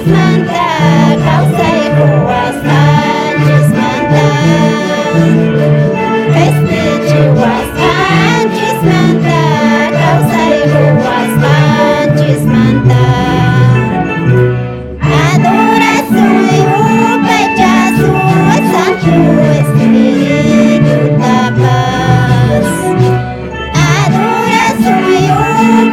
manta, causa y ruas, antes manta. Festijuas, antes manta, causa y ruas, antes manta. Adoração e Pai Jesus, Santo Espírito da paz. Adoração e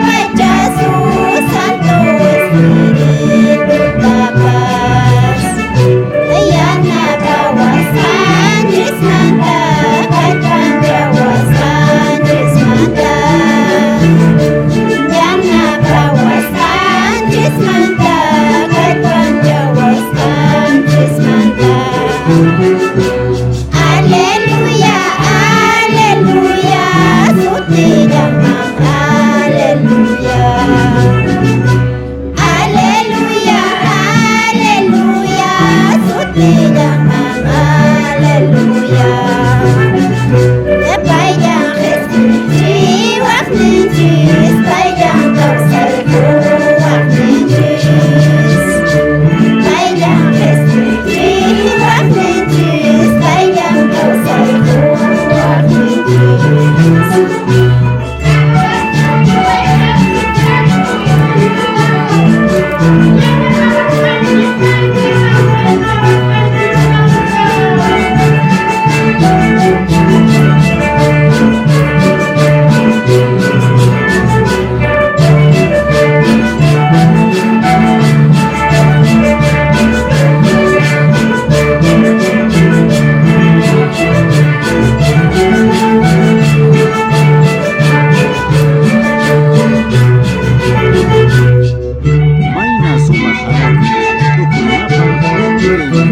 Pai Jesus, Santo Espírito da paz. Yana kawasan Jismanta, Katan kawasan Jismanta. Yana kawasan Jismanta, Katan kawasan Jismanta. Alleluia, alleluia, suti damang alleluia. Alleluia, alleluia, suti damang alleluia. Baydang Kristi, wak ninjis, baydang kausay ko, wak ninjis. Baydang Kristi, wak ninjis, baydang kausay ko, wak ninjis. May nasumahan. Ito po nga pa.